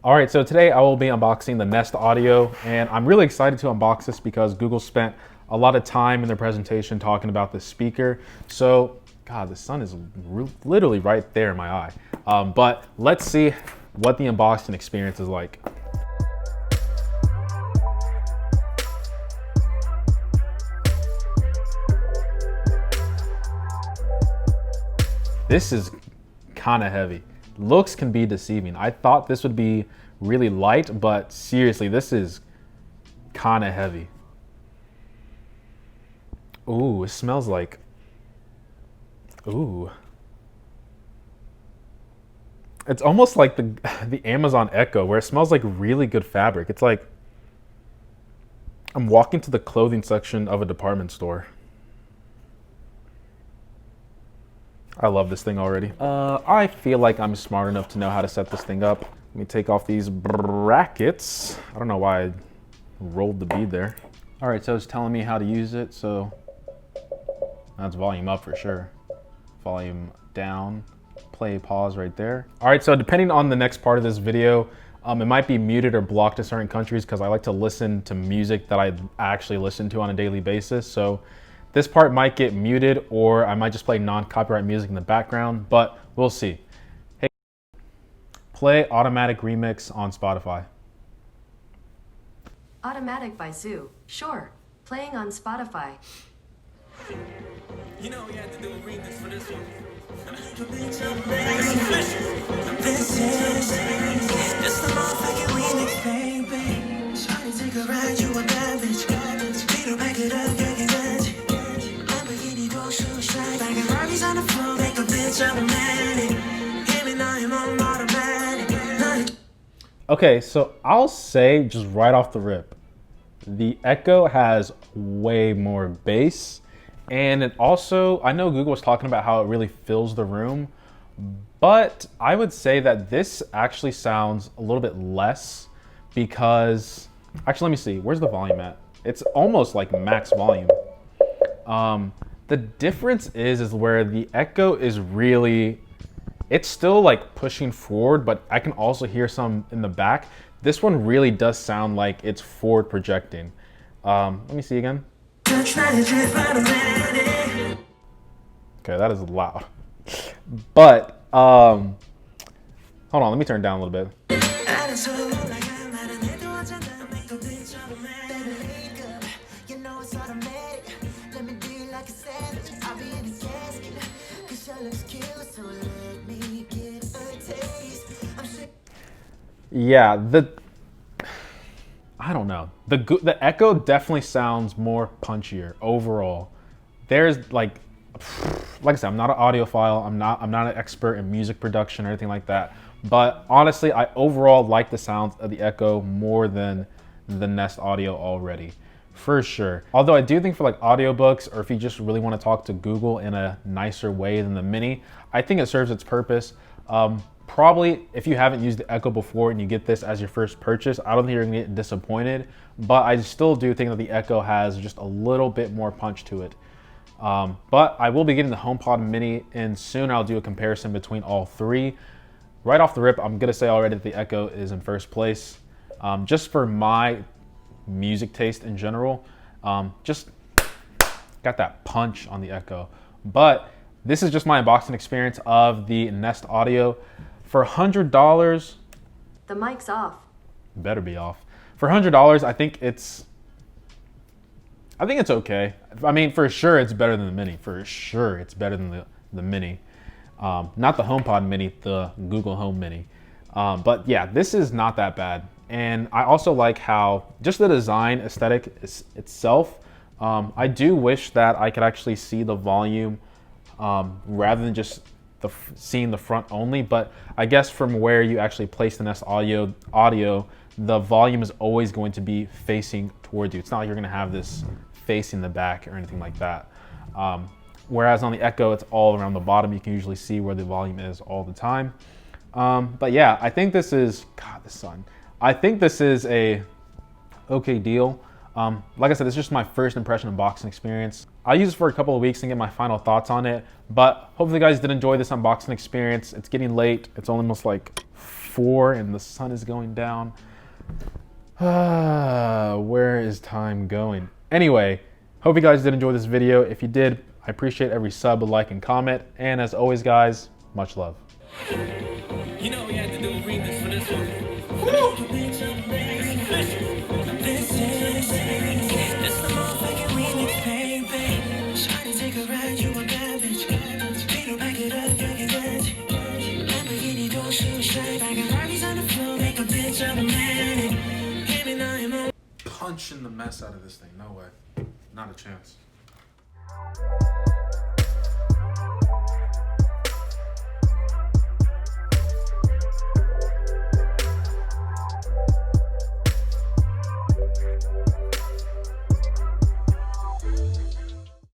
All right, so today I will be unboxing the Nest Audio, and I'm really excited to unbox this because Google spent a lot of time in their presentation talking about the speaker. So, God, the sun is literally right there in my eye. But let's see what the unboxing experience is like. This is kind of heavy. Looks can be deceiving. I thought this would be really light, but seriously, this is kind of heavy. Ooh, it smells like, ooh. It's almost like the Amazon Echo, where it smells like really good fabric. It's like I'm walking to the clothing section of a department store. I love this thing already. I feel like I'm smart enough to know how to set this thing up. Let me take off these brackets. I don't know why I rolled the bead there. All right, so it's telling me how to use it. So that's volume up for sure. Volume down, play, pause right there. All right, so depending on the next part of this video, it might be muted or blocked in certain countries because I like to listen to music that I actually listen to on a daily basis. So this part might get muted, or I might just play non-copyright music in the background, but we'll see. Hey, play Automatic Remix on Spotify. Automatic by Zoo. Sure. Playing on Spotify. You know we had to do a remix for this one. This is the motherfucking remix, baby. Shawty, take a ride, you a bad bitch. Beat her, back it up, get it magic. Lamborghini go shoot straight. Like a Robbie's on the floor, make a bitch automatic. Give me now, I'm on automatic. Okay, so I'll say just right off the rip, the Echo has way more bass. And it also, I know Google was talking about how it really fills the room, but I would say that this actually sounds a little bit less because, actually, let me see, where's the volume at? It's almost like max volume. The difference is where the Echo is really, it's still like pushing forward, but I can also hear some in the back. This one really does sound like it's forward projecting. Let me see again. Okay, that is loud. But hold on, let me turn it down a little bit. Yeah, I don't know. The Echo definitely sounds more punchier overall. There's like I said, I'm not an audiophile. I'm not an expert in music production or anything like that. But honestly, I overall like the sounds of the Echo more than the Nest Audio already, for sure. Although I do think for like audiobooks, or if you just really want to talk to Google in a nicer way than the Mini, I think it serves its purpose. Probably if you haven't used the Echo before and you get this as your first purchase, I don't think you're gonna get disappointed, but I still do think that the Echo has just a little bit more punch to it. But I will be getting the HomePod Mini, and soon I'll do a comparison between all three. Right off the rip, I'm gonna say already that the Echo is in first place. Just for my music taste in general, just got that punch on the Echo. But this is just my unboxing experience of the Nest Audio. For $100, The mic's off. better be off. For $100, I think it's okay. I mean, for sure it's better than the Mini. For sure it's better than the Mini. Not the HomePod Mini, the Google Home Mini. But yeah, this is not that bad. And I also like how just the design aesthetic itself, I do wish that I could actually see the volume rather than just seeing the front only. But I guess from where you actually place the Nest Audio, the volume is always going to be facing towards you. It's not like you're gonna have this facing the back or anything like that. Whereas on the Echo, it's all around the bottom. You can usually see where the volume is all the time. But yeah, I think this is, God, the sun. I think this is a okay deal. Like I said, this is just my first impression unboxing experience. I'll use it for a couple of weeks and get my final thoughts on it, but hopefully you guys did enjoy this unboxing experience. It's getting late. It's almost like 4 and the sun is going down. Where is time going? Anyway, hope you guys did enjoy this video. If you did, I appreciate every sub, like, and comment. And as always, guys, much love. You know we had to do a remix for this one. This the motherfucking remix, baby. Shawty, take a ride, you a bad bitch. Peter, back it up, you get that. Lamborghini, don't shoot straight. I got Barbies on the floor, make a bitch out of man. Baby, now you're my Punching the mess out of this thing. No way. Not a chance.